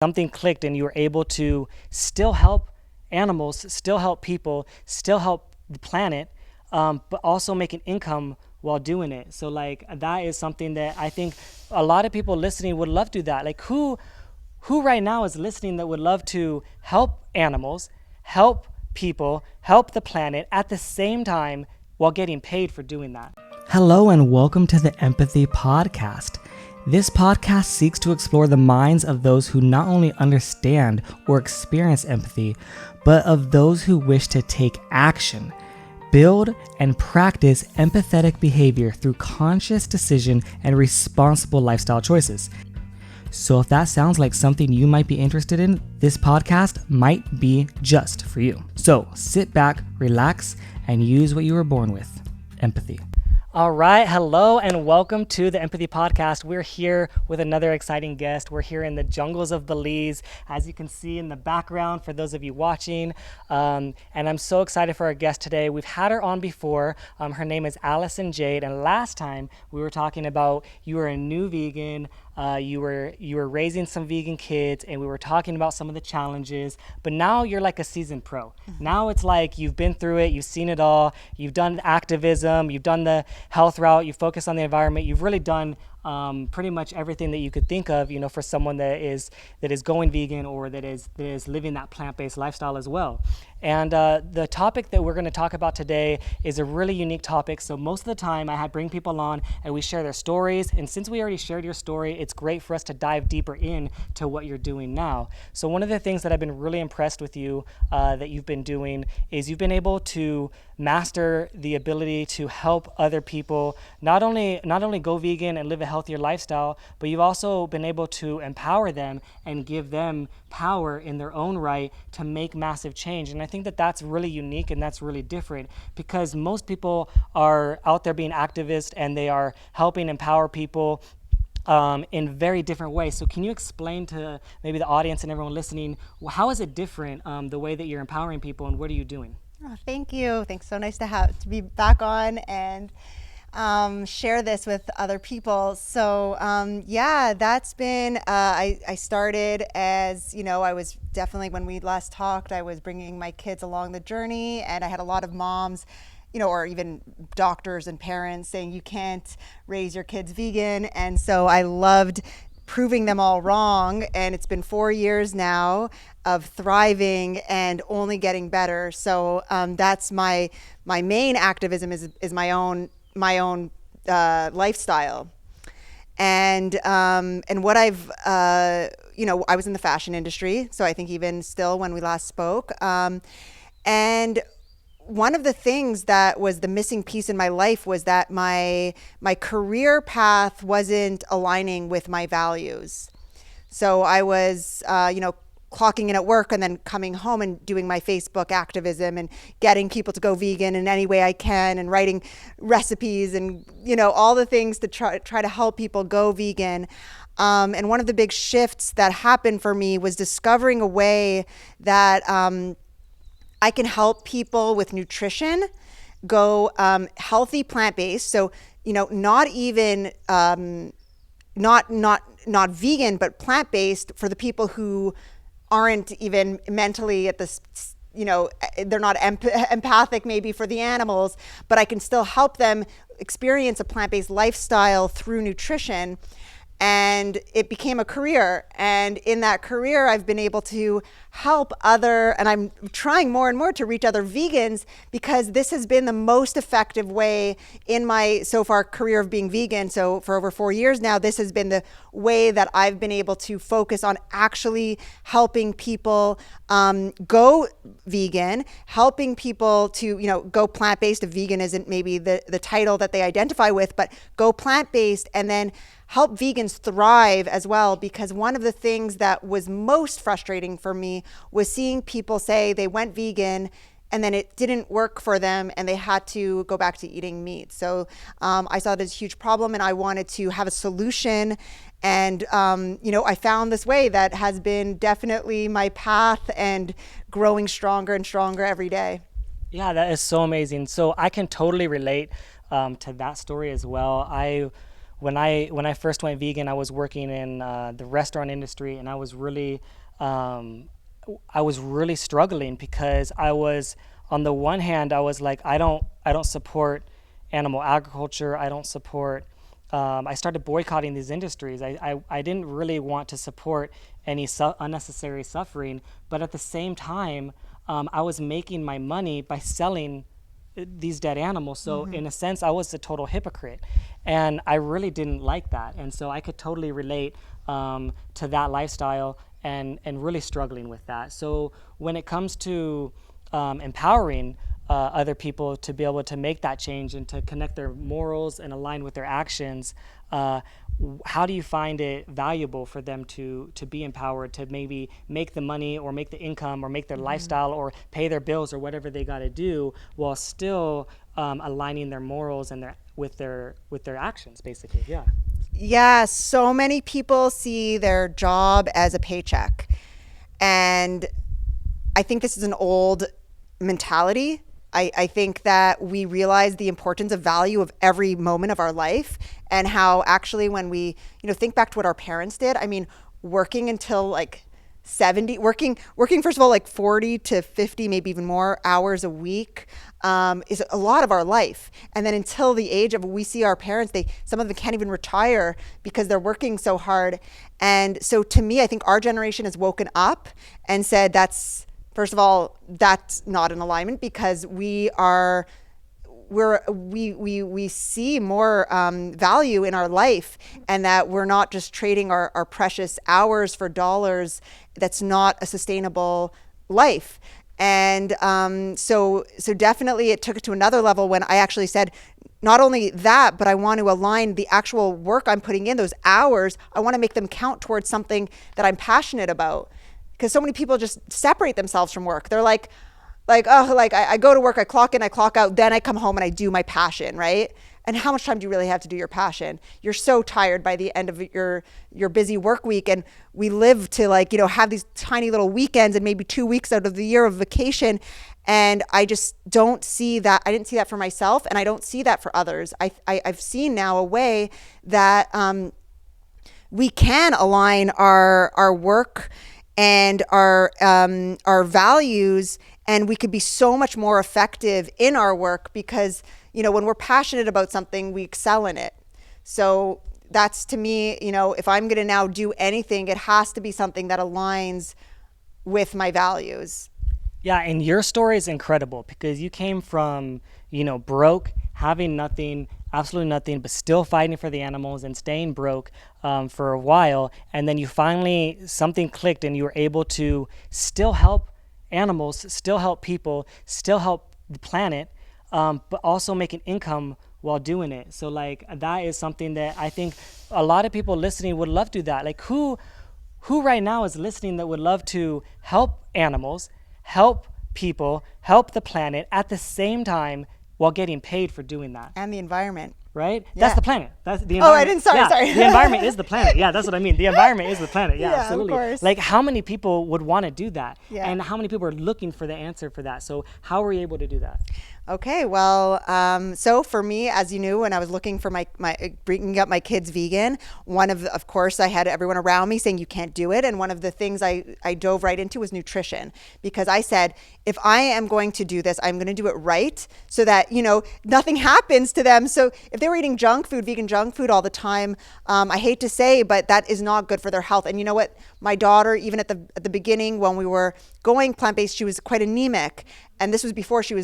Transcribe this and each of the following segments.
something clicked and you were able to still help animals, still help people, still help the planet, but also make an income while doing it. So like that is something that I think a lot of people listening would love to do that. Like who right now is listening that would love to help animals, help people, help the planet at the same time while getting paid for doing that? Hello and welcome to the Empathy Podcast. This podcast seeks to explore the minds of those who not only understand or experience empathy, but of those who wish to take action, build and practice empathetic behavior through conscious decision and responsible lifestyle choices. So if that sounds like something you might be interested in, this podcast might be just for you. So sit back, relax, and use what you were born with, empathy. All right, hello and welcome to the Empathy Podcast. We're here with another exciting guest. We're here in the jungles of Belize, as you can see in the background for those of you watching. And I'm so excited for our guest today. We've had her on before. Her name is Allison Jade, and last time we were talking about you were a new vegan. You were raising some vegan kids, and we were talking about some of the challenges, but now you're like a seasoned pro. Now it's like you've been through it, you've seen it all, you've done activism, you've done the health route, you focus on the environment, you've really done pretty much everything that you could think of, for someone that is going vegan or that is living that plant-based lifestyle as well. And the topic that we're going to talk about today is a really unique topic. So most of the time I bring people on and we share their stories. And since we already shared your story, it's great for us to dive deeper in to what you're doing now. So one of the things that I've been really impressed with you that you've been doing is you've been able to master the ability to help other people not only go vegan and live a healthier lifestyle, but you've also been able to empower them and give them power in their own right to make massive change. And I think that that's really unique and that's really different, because most people are out there being activists and they are helping empower people in very different ways. So can you explain to maybe the audience and everyone listening, how is it different, the way that you're empowering people, and what are you doing? Oh, thank you. Thanks. So nice to be back on and share this with other people. So that's been, I started as, I was definitely, when we last talked, I was bringing my kids along the journey, and I had a lot of moms, or even doctors and parents saying you can't raise your kids vegan. And so I loved proving them all wrong. And it's been 4 years now of thriving and only getting better. So that's my main activism is my own lifestyle. And what I've, I was in the fashion industry. So I think even still when we last spoke, and one of the things that was the missing piece in my life was that my career path wasn't aligning with my values. So I was, clocking in at work and then coming home and doing my Facebook activism and getting people to go vegan in any way I can, and writing recipes and, all the things to try to help people go vegan. And one of the big shifts that happened for me was discovering a way that I can help people with nutrition go healthy, plant-based. So, not even not vegan, but plant-based for the people who aren't even mentally at this, they're not empathic maybe for the animals, but I can still help them experience a plant-based lifestyle through nutrition. And it became a career. And in that career, I've been able to help and I'm trying more and more to reach other vegans, because this has been the most effective way in my so far career of being vegan. So for over 4 years now, this has been the way that I've been able to focus on actually helping people go vegan, helping people to, go plant-based. If vegan isn't maybe the title that they identify with, but go plant-based, and then help vegans thrive as well. Because one of the things that was most frustrating for me was seeing people say they went vegan and then it didn't work for them and they had to go back to eating meat. So I saw it as a huge problem, and I wanted to have a solution. And, I found this way that has been definitely my path and growing stronger and stronger every day. Yeah, that is so amazing. So I can totally relate to that story as well. when I first went vegan, I was working in the restaurant industry, and um, I was really struggling because I was, on the one hand, I was like, I don't support animal agriculture. I don't support. I started boycotting these industries. I didn't really want to support any unnecessary suffering, but at the same time, I was making my money by selling these dead animals. So in a sense, I was a total hypocrite, and I really didn't like that. And so I could totally relate to that lifestyle, and really struggling with that. So when it comes to empowering other people to be able to make that change and to connect their morals and align with their actions, how do you find it valuable for them to be empowered to maybe make the money or make the income or make their lifestyle or pay their bills or whatever they got to do, while still aligning their morals and with their actions, basically? Yeah, so many people see their job as a paycheck. And I think this is an old mentality. I think that we realize the importance of value of every moment of our life, and how actually when we, think back to what our parents did. I mean, working until like 70, working first of all, like 40 to 50, maybe even more hours a week, is a lot of our life. And then until the age of, we see our parents, some of them can't even retire because they're working so hard. And so to me, I think our generation has woken up and said, first of all, that's not an alignment, because we see more value in our life, and that we're not just trading our precious hours for dollars. That's not a sustainable life. And so definitely it took it to another level when I actually said, not only that, but I want to align the actual work I'm putting in, those hours, I want to make them count towards something that I'm passionate about. Because so many people just separate themselves from work. They're like, I go to work, I clock in, I clock out, then I come home and I do my passion, right? And how much time do you really have to do your passion? You're so tired by the end of your busy work week. And we live to have these tiny little weekends and maybe 2 weeks out of the year of vacation. And I just don't see that. I didn't see that for myself, and I don't see that for others. I've seen now a way that we can align our work and our values, and we could be so much more effective in our work, because when we're passionate about something, we excel in it. So that's, to me, if I'm going to now do anything, it has to be something that aligns with my values. Yeah, and your story is incredible, because you came from, broke, having nothing, absolutely nothing, but still fighting for the animals and staying broke for a while. And then something clicked, and you were able to still help animals, still help people, still help the planet, but also make an income while doing it. So that is something that I think a lot of people listening would love to do that. Like who right now is listening that would love to help animals, help people, help the planet at the same time while getting paid for doing that? And the environment. Right? Yeah. That's the planet. That's the environment. Sorry. The environment is the planet. Yeah, that's what I mean. The environment is the planet. Yeah, absolutely. Of course. Like, how many people would want to do that? Yeah. And how many people are looking for the answer for that? So how were you able to do that? Okay, well, so for me, as you knew, when I was looking for my bringing up my kids vegan, of course, I had everyone around me saying you can't do it. And one of the things I dove right into was nutrition, because I said, if I am going to do this, I'm going to do it right, so that, nothing happens to them. So if they were eating vegan junk food all the time, I hate to say, but that is not good for their health. And you know what? My daughter, even at the beginning, when we were going plant-based, she was quite anemic. And this was before she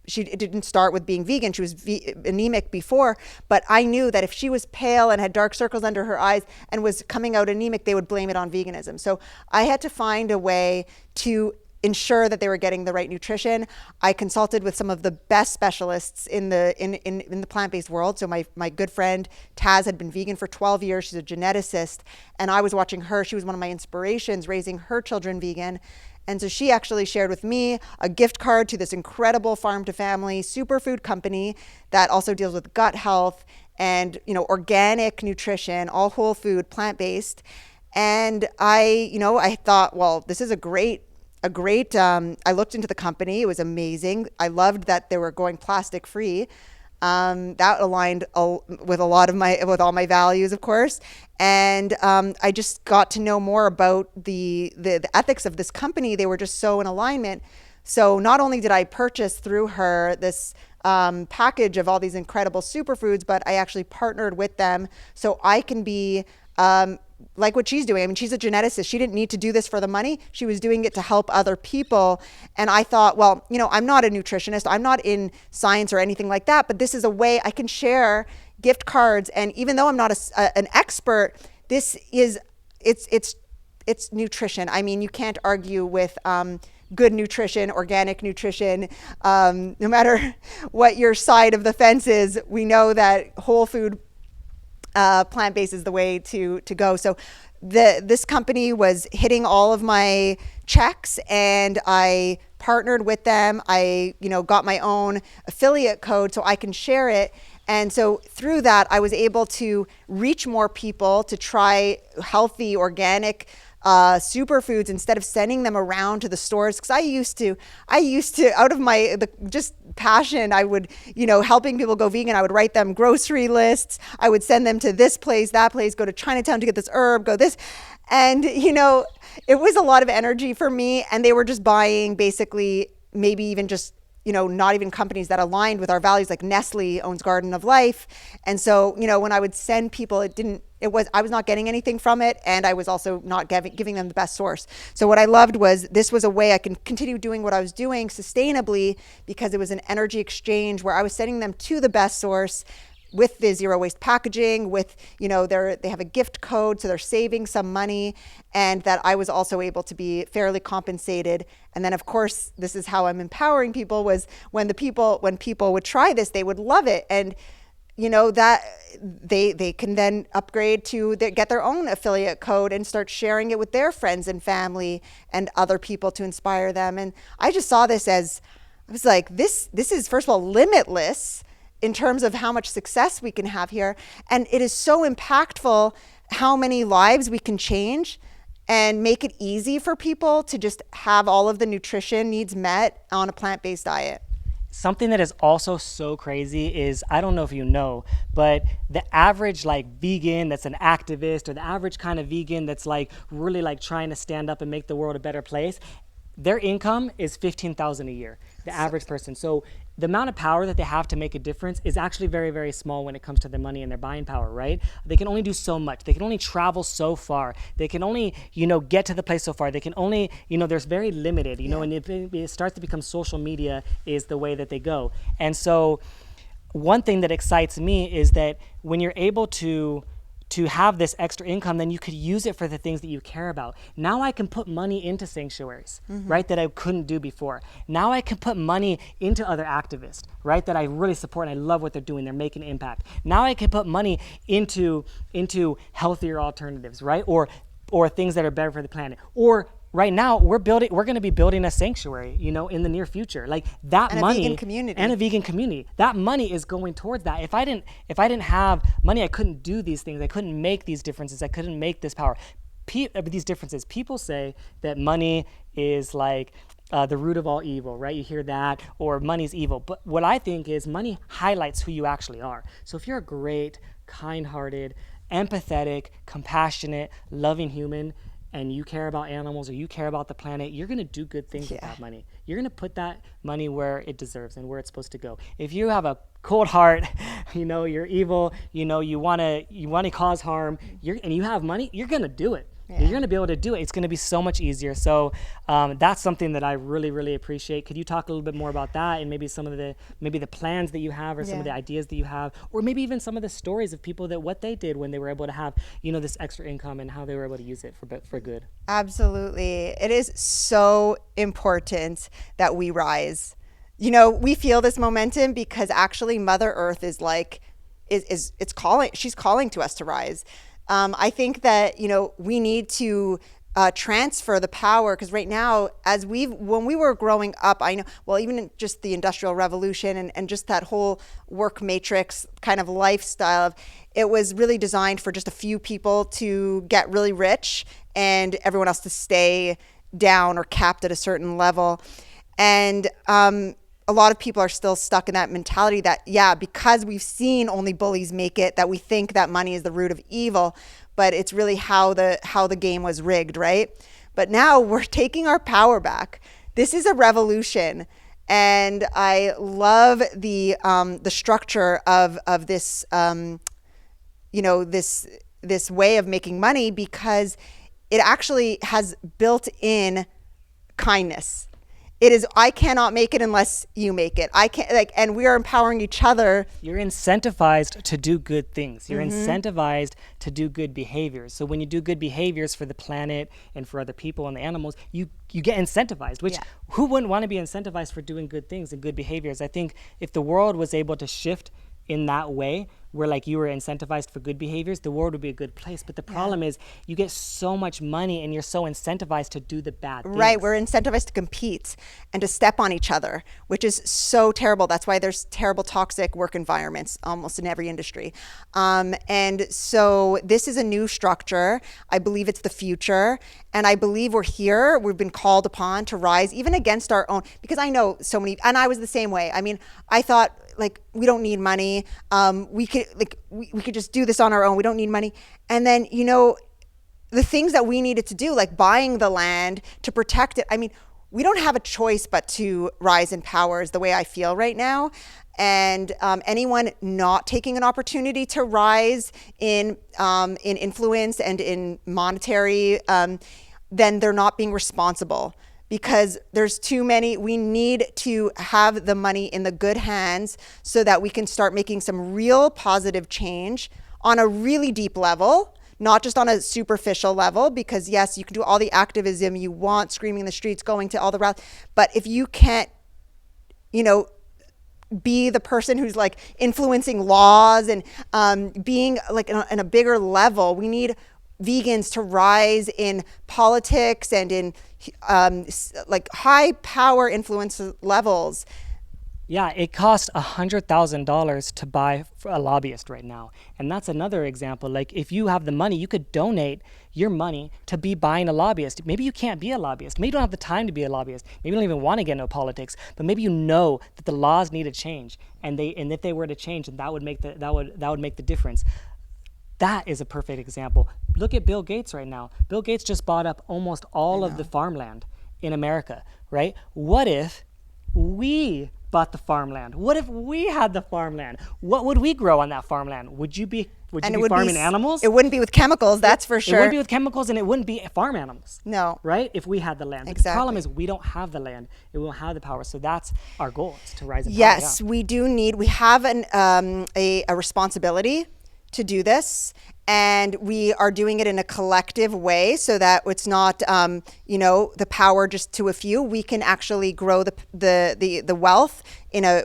didn't start with being vegan. She was anemic before, but I knew that if she was pale and had dark circles under her eyes and was coming out anemic, they would blame it on veganism. So I had to find a way to ensure that they were getting the right nutrition. I consulted with some of the best specialists in the plant-based world. So my good friend Taz had been vegan for 12 years. She's a geneticist, and I was watching her. She was one of my inspirations, raising her children vegan. And so she actually shared with me a gift card to this incredible farm-to-family superfood company that also deals with gut health and, organic nutrition, all whole food, plant-based. And I thought, well, this is a great, I looked into the company. It was amazing. I loved that they were going plastic free. That aligned with with all my values, of course. And I just got to know more about the ethics of this company. They were just so in alignment. So not only did I purchase through her this package of all these incredible superfoods, but I actually partnered with them so I can be like what she's doing. I mean, she's a geneticist. She didn't need to do this for the money. She was doing it to help other people. And I thought, well, I'm not a nutritionist. I'm not in science or anything like that, but this is a way I can share gift cards. And even though I'm not an expert, this is, it's nutrition. I mean, you can't argue with good nutrition, organic nutrition. No matter what your side of the fence is, we know that whole food plant-based is the way to go. So this company was hitting all of my checks, and I partnered with them. I got my own affiliate code so I can share it. And so through that, I was able to reach more people to try healthy, organic superfoods instead of sending them around to the stores. Because I used to out of my just passion, I would, helping people go vegan, I would write them grocery lists. I would send them to this place, that place, go to Chinatown to get this herb, go this. And, it was a lot of energy for me. And they were just buying basically maybe even just, not even companies that aligned with our values, like Nestle owns Garden of Life. And so, when I would send people, I was not getting anything from it. And I was also not giving them the best source. So what I loved was this was a way I can continue doing what I was doing sustainably, because it was an energy exchange where I was sending them to the best source with the zero waste packaging, with, they have a gift code, so they're saving some money, and that I was also able to be fairly compensated. And then of course, this is how I'm empowering people, was when people would try this, they would love it. And that they can then upgrade to get their own affiliate code and start sharing it with their friends and family and other people to inspire them. And I just saw this as, I was like, this is, first of all, limitless in terms of how much success we can have here. And it is so impactful how many lives we can change and make it easy for people to just have all of the nutrition needs met on a plant-based diet. Something that is also so crazy is, I don't know if you know, but the average vegan that's an activist, or the average kind of vegan that's really trying to stand up and make the world a better place, their income is $15,000 a year, the average person. So the amount of power that they have to make a difference is actually very, very small when it comes to their money and their buying power, right? They can only do so much. They can only travel so far. They can only, get to the place so far. They can only, there's very limited, and it starts to become social media is the way that they go. And so one thing that excites me is that when you're able to have this extra income, then you could use it for the things that you care about. Now I can put money into sanctuaries, right, that I couldn't do before. Now I can put money into other activists, right, that I really support and I love what they're doing. They're making an impact. Now I can put money into healthier alternatives, right, or things that are better for the planet. Or right now we're going to be building a sanctuary, in the near future. That and money a vegan community. And a vegan community. That money is going towards that. If I didn't have money, I couldn't do these things. I couldn't make these differences. I couldn't make this power. These differences. People say that money is the root of all evil, right? You hear that, or money's evil. But what I think is money highlights who you actually are. So if you're a great, kind-hearted, empathetic, compassionate, loving human, and you care about animals, or you care about the planet, you're going to do good things with that money. You're going to put that money where it deserves and where it's supposed to go. If you have a cold heart, you're evil, you want to cause harm, and you have money, you're going to do it. Yeah. You're going to be able to do it. It's going to be so much easier. So that's something that I really, really appreciate. Could you talk a little bit more about that, and maybe some of the plans that you have, or some of the ideas that you have, or maybe even some of the stories of people that what they did when they were able to have, this extra income, and how they were able to use it for good. Absolutely. It is so important that we rise. We feel this momentum because actually Mother Earth is it's calling. She's calling to us to rise. I think that, we need to transfer the power, because right now, when we were growing up, I know, well, even in just the Industrial Revolution and just that whole work matrix kind of lifestyle, it was really designed for just a few people to get really rich and everyone else to stay down or capped at a certain level. And a lot of people are still stuck in that mentality that, yeah, because we've seen only bullies make it, that we think that money is the root of evil, but it's really how the game was rigged, right? But now we're taking our power back. This is a revolution, and I love the structure of this this way of making money, because it actually has built in kindness. It is, I cannot make it unless you make it. I can't, like, and we are empowering each other. You're incentivized to do good things. You're incentivized to do good behaviors. So when you do good behaviors for the planet and for other people and the animals, you get incentivized, which who wouldn't want to be incentivized for doing good things and good behaviors? I think if the world was able to shift in that way, where like you were incentivized for good behaviors, the world would be a good place. But the problem is you get so much money and you're so incentivized to do the bad things. Right, we're incentivized to compete and to step on each other, which is so terrible. That's why there's terrible toxic work environments almost in every industry. And so this is a new structure. I believe it's the future. And I believe we've been called upon to rise even against our own, because I know so many, and I was the same way. I mean, I thought, like, we don't need money. We could just do this on our own. We don't need money. And then, the things that we needed to do, like buying the land to protect it. I mean, we don't have a choice but to rise in power, is the way I feel right now. And anyone not taking an opportunity to rise in influence and in monetary, then they're not being responsible. Because there's too many. We need to have the money in the good hands so that we can start making some real positive change on a really deep level, not just on a superficial level, because yes, you can do all the activism you want, screaming in the streets, going to all the rallies, but if you can't, be the person who's like influencing laws and being like in a bigger level, we need vegans to rise in politics and in like high power influence levels. Yeah, it costs $100,000 to buy a lobbyist right now. And that's another example. Like, if you have the money, you could donate your money to be buying a lobbyist. Maybe you can't be a lobbyist. Maybe you don't have the time to be a lobbyist. Maybe you don't even want to get into politics. But maybe you know that the laws need to change, and if they were to change, that would make the difference. That is a perfect example. Look at Bill Gates right now. Bill Gates just bought up almost all of the farmland in America, right? What if we bought the farmland? What if we had the farmland? What would we grow on that farmland? Would you be farming animals? It wouldn't be with chemicals, that's for sure. It wouldn't be with chemicals, and it wouldn't be farm animals. No. Right? If we had the land. Exactly. The problem is we don't have the land. We don't have the power. So that's our goal, is to rise in power. Yes, we have a responsibility to do this, and we are doing it in a collective way so that it's not the power just to a few. We can actually grow the wealth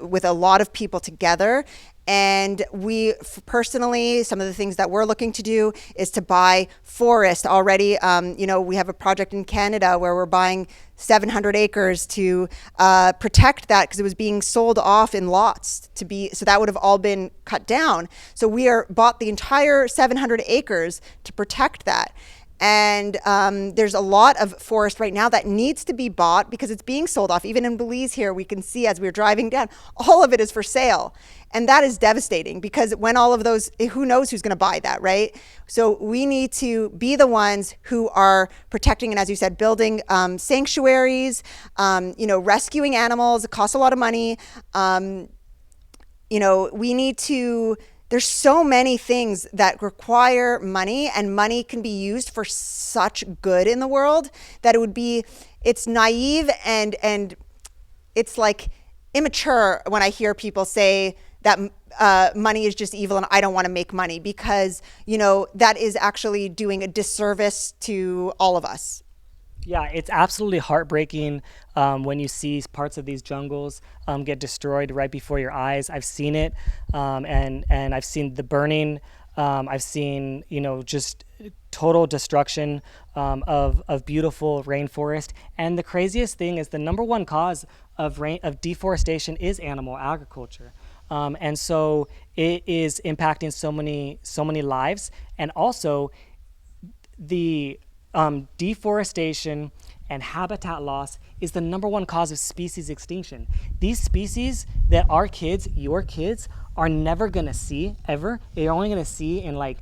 with a lot of people together. And we personally, some of the things that we're looking to do is to buy forest already. We have a project in Canada where we're buying 700 acres to protect that, because it was being sold off in lots so that would have all been cut down. So we bought the entire 700 acres to protect that. And there's a lot of forest right now that needs to be bought because it's being sold off. Even in Belize here, we can see as we're driving down, all of it is for sale. And that is devastating, because when all of those, who knows who's going to buy that, right? So we need to be the ones who are protecting, and as you said, building sanctuaries, rescuing animals. It costs a lot of money. We need to... There's so many things that require money, and money can be used for such good in the world that it's naive and it's like immature when I hear people say that money is just evil and I don't want to make money, because, that is actually doing a disservice to all of us. Yeah, it's absolutely heartbreaking when you see parts of these jungles get destroyed right before your eyes. I've seen it, and I've seen the burning. I've seen, just total destruction of beautiful rainforest. And the craziest thing is the number one cause of deforestation is animal agriculture. And so it is impacting so many lives, and also the deforestation and habitat loss is the number one cause of species extinction. These species that our kids, your kids, are never gonna see ever. They're only gonna see in like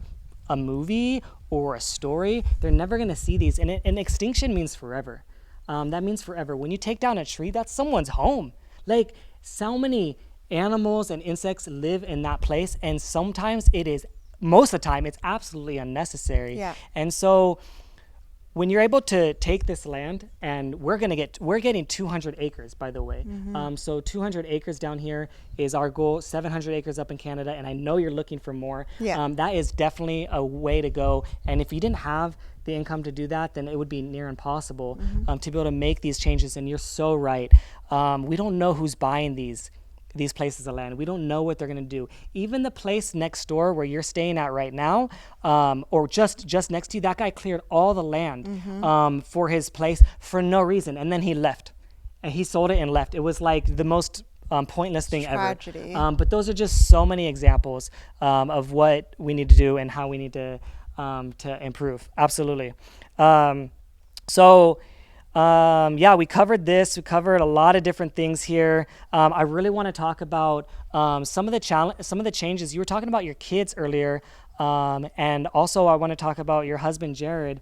a movie or a story. They're never gonna see these. And extinction means forever. That means forever. When you take down a tree, that's someone's home. Like, so many animals and insects live in that place, and sometimes most of the time, it's absolutely unnecessary. Yeah. And so when you're able to take this land, and we're getting 200 acres, by the way. So 200 acres down here is our goal, 700 acres up in Canada, and I know you're looking for more. Yeah. That is definitely a way to go. And if you didn't have the income to do that, then it would be near impossible to be able to make these changes. And you're so right. We don't know who's buying these places of land. We don't know what they're going to do. Even the place next door where you're staying at right now, or just next to you, that guy cleared all the land for his place for no reason, and then he left, and he sold it and left. It was like the most pointless thing Tragedy. ever. But those are just so many examples of what we need to do and how we need to improve. Absolutely. Yeah, we covered this. We covered a lot of different things here. I really want to talk about some of the changes. You were talking about your kids earlier, and also I want to talk about your husband, Jared.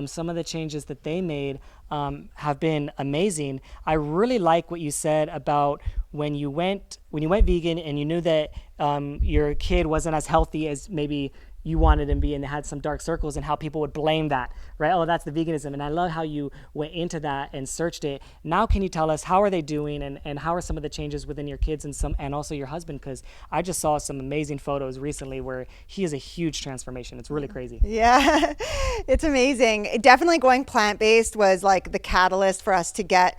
Some of the changes that they made have been amazing. I really like what you said about when you went vegan and you knew that your kid wasn't as healthy as maybe you wanted him to be, and they had some dark circles, and how people would blame that, right? Oh, that's the veganism. And I love how you went into that and searched it. Now, can you tell us, how are they doing, and how are some of the changes within your kids and also your husband? Because I just saw some amazing photos recently where he is a huge transformation. It's really crazy. Yeah, it's amazing. Definitely going plant-based was like the catalyst for us to get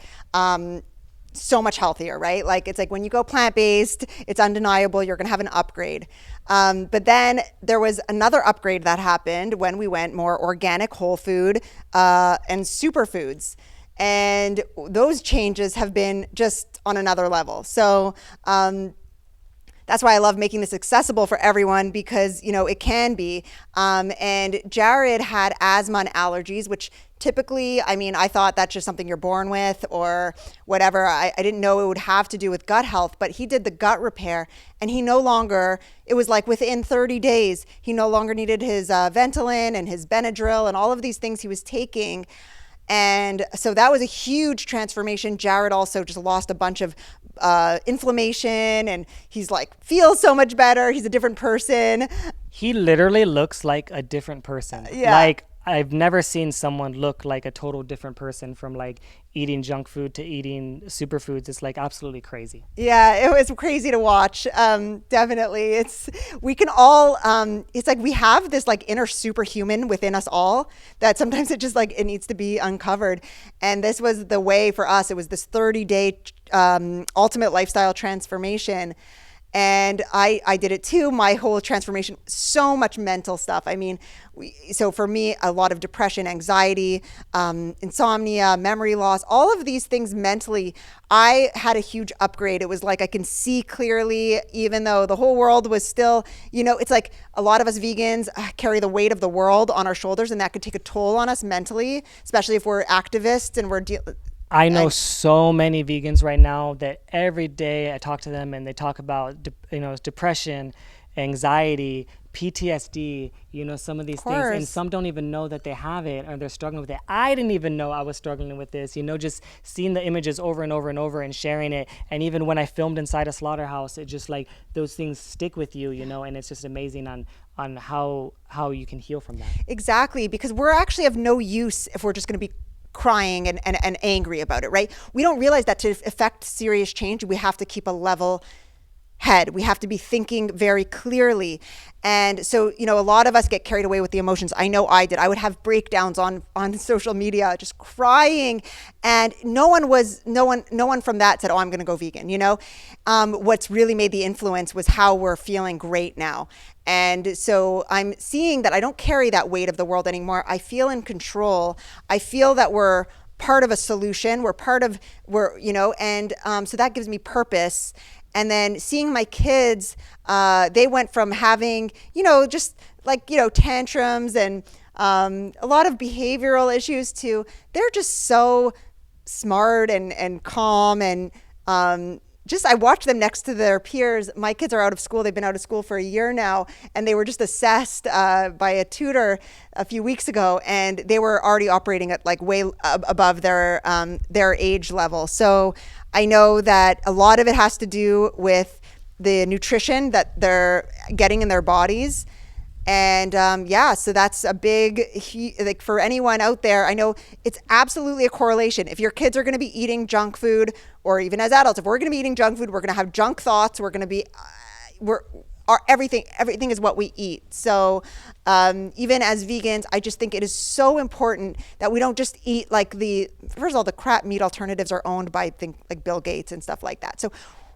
so much healthier, right? Like, it's like when you go plant-based, it's undeniable you're going to have an upgrade. But then there was another upgrade that happened when we went more organic, whole food, and superfoods. And those changes have been just on another level. So that's why I love making this accessible for everyone, because, it can be. And Jared had asthma and allergies, which typically, I thought that's just something you're born with or whatever. I didn't know it would have to do with gut health, but he did the gut repair, and it was like within 30 days, he no longer needed his Ventolin and his Benadryl and all of these things he was taking. And so that was a huge transformation. Jared also just lost a bunch of inflammation, and he's feels so much better. He's a different person. He literally looks like a different person. Yeah. I've never seen someone look like a total different person from eating junk food to eating superfoods. It's absolutely crazy. Yeah, it was crazy to watch. Definitely. We can all, it's like we have this inner superhuman within us all that sometimes it needs to be uncovered. And this was the way for us. It was this 30-day ultimate lifestyle transformation. And I did it too. My whole transformation, so much mental stuff. So for me, a lot of depression, anxiety, insomnia, memory loss, all of these things mentally, I had a huge upgrade. It was I can see clearly, even though the whole world was still, it's like a lot of us vegans carry the weight of the world on our shoulders, and that could take a toll on us mentally, especially if we're activists and we're I know so many vegans right now that every day I talk to them and they talk about, depression, anxiety, PTSD, some of these things, and some don't even know that they have it or they're struggling with it. I didn't even know I was struggling with this, just seeing the images over and over and over and sharing it. And even when I filmed inside a slaughterhouse, it just those things stick with you, and it's just amazing on how you can heal from that. Exactly, because we're actually of no use if we're just going to be crying and angry about it, right? We don't realize that to affect serious change, we have to keep a level head. We have to be thinking very clearly. And so, a lot of us get carried away with the emotions. I know I did. I would have breakdowns on social media, just crying. And no one from that said, oh, I'm going to go vegan. What's really made the influence was how we're feeling great now. And so I'm seeing that I don't carry that weight of the world anymore. I feel in control. I feel that we're part of a solution. So that gives me purpose. And then seeing my kids, they went from having, tantrums and a lot of behavioral issues too. They're just so smart and calm and just I watch them next to their peers. My kids are out of school. They've been out of school for a year now, and they were just assessed by a tutor a few weeks ago, and they were already operating at like way above their age level. So I know that a lot of it has to do with the nutrition that they're getting in their bodies. And so that's a big, like for anyone out there, I know it's absolutely a correlation. If your kids are going to be eating junk food, or even as adults, if we're going to be eating junk food, we're going to have junk thoughts. We're going to be, everything is what we eat. So even as vegans, I just think it is so important that we don't just eat like first of all, the crap meat alternatives are owned by like Bill Gates and stuff like that. So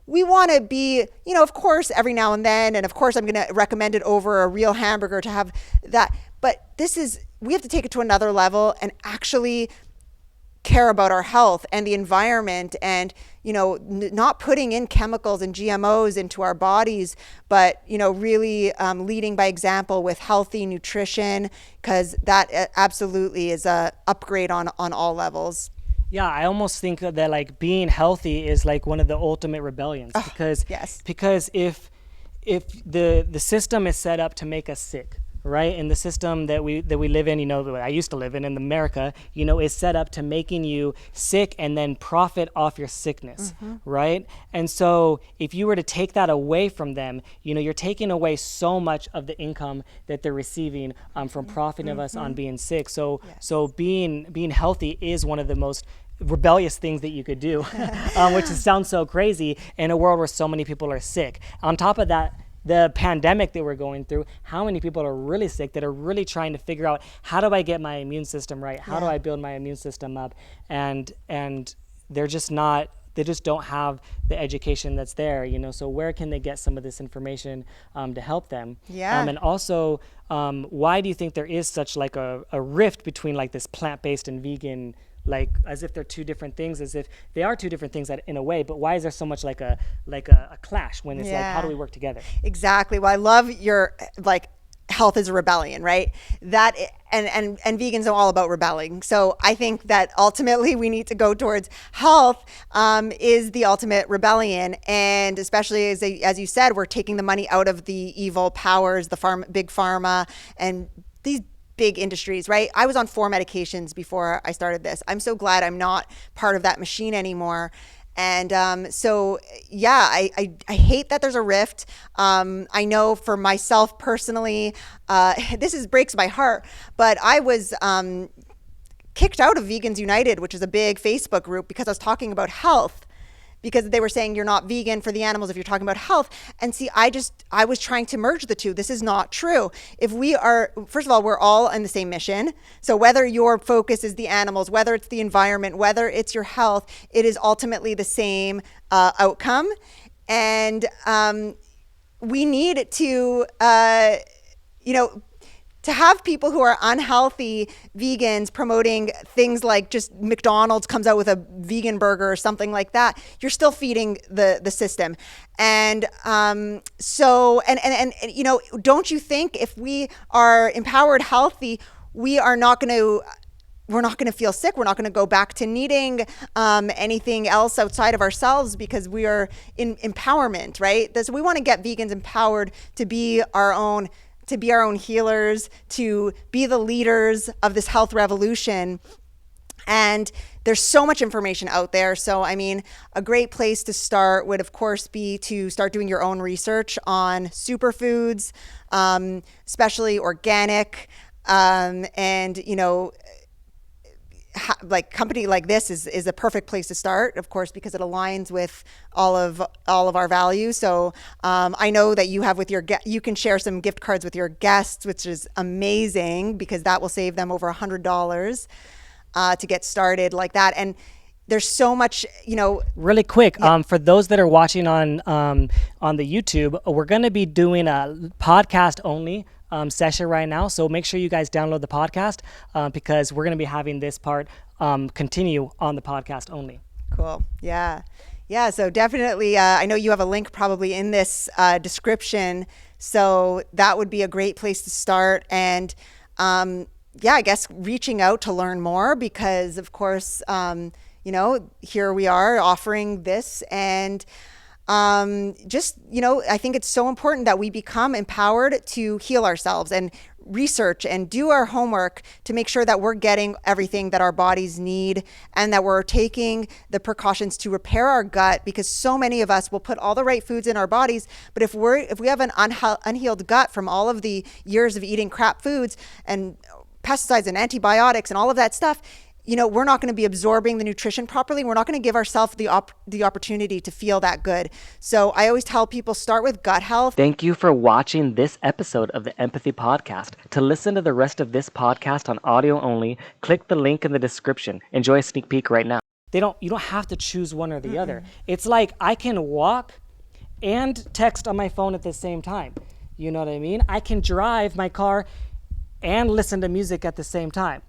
we want to be, of course, every now and then, and of course, I'm going to recommend it over a real hamburger to have that. But we have to take it to another level and actually care about our health and the environment and, not putting in chemicals and GMOs into our bodies, but, really leading by example with healthy nutrition, because that absolutely is a upgrade on all levels. Yeah, I almost think that like being healthy is like one of the ultimate rebellions, because if the system is set up to make us sick, right? And the system that we live in, I used to live in America, is set up to making you sick and then profit off your sickness, right? And so if you were to take that away from them, you're taking away so much of the income that they're receiving from profiting of us on being sick. So being healthy is one of the most rebellious things that you could do, which sounds so crazy in a world where so many people are sick. On top of that, the pandemic that we're going through, how many people are really sick that are really trying to figure out, how do I get my immune system right? How do I build my immune system up? And they're just not, they just don't have the education that's there, so where can they get some of this information to help them? And also, why do you think there is such like a rift between like this plant-based and vegan, like as if they're two different things, as if they are two different things in a way, but why is there so much like a clash when it's like, how do we work together? Exactly. Well, I love your like health is a rebellion, right? That and vegans are all about rebelling. So I think that ultimately we need to go towards health is the ultimate rebellion, and especially as you said, we're taking the money out of the evil powers, the big pharma, and these big industries, right? I was on 4 medications before I started this. I'm so glad I'm not part of that machine anymore. And I hate that there's a rift. I know for myself personally, this breaks my heart, but I was kicked out of Vegans United, which is a big Facebook group, because I was talking about health. Because they were saying you're not vegan for the animals if you're talking about health. And see, I was trying to merge the two. This is not true. If we are, first of all, we're all in the same mission. So whether your focus is the animals, whether it's the environment, whether it's your health, it is ultimately the same outcome. And we need to, to have people who are unhealthy vegans promoting things like just McDonald's comes out with a vegan burger or something like that, you're still feeding the system. And don't you think if we are empowered, healthy, we're not going to feel sick. We're not going to go back to needing anything else outside of ourselves, because we are in empowerment, right? So we want to get vegans empowered to be our own healers, to be the leaders of this health revolution. And there's so much information out there. So, I mean, a great place to start would, of course, be to start doing your own research on superfoods, especially organic, like company like this is a perfect place to start, of course, because it aligns with all of our values. So I know that you have you can share some gift cards with your guests, which is amazing, because that will save them over $100 to get started like that. And there's so much, Really quick, for those that are watching on the YouTube, we're going to be doing a podcast only session right now. So make sure you guys download the podcast because we're going to be having this part continue on the podcast only. Cool. Yeah. So definitely, I know you have a link probably in this description. So that would be a great place to start. And yeah, I guess reaching out to learn more because, of course, here we are offering this. And just, I think it's so important that we become empowered to heal ourselves and research and do our homework to make sure that we're getting everything that our bodies need and that we're taking the precautions to repair our gut, because so many of us will put all the right foods in our bodies, but if we have an unhealed gut from all of the years of eating crap foods and pesticides and antibiotics and all of that stuff, we're not going to be absorbing the nutrition properly. We're not going to give ourselves the opportunity to feel that good. So I always tell people, start with gut health. Thank you for watching this episode of the Empathy Podcast. To listen to the rest of this podcast on audio only, click the link in the description. Enjoy a sneak peek right now. You don't have to choose one or the other. It's like I can walk and text on my phone at the same time. You know what I mean? I can drive my car and listen to music at the same time.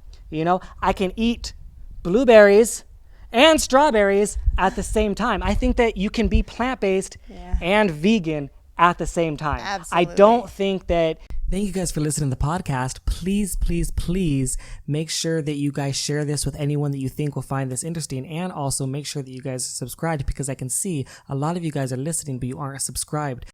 I can eat blueberries and strawberries at the same time. I think that you can be plant-based and vegan at the same time. Absolutely. I don't think that... Thank you guys for listening to the podcast. Please, please, please make sure that you guys share this with anyone that you think will find this interesting, and also make sure that you guys are subscribed, because I can see a lot of you guys are listening, but you aren't subscribed.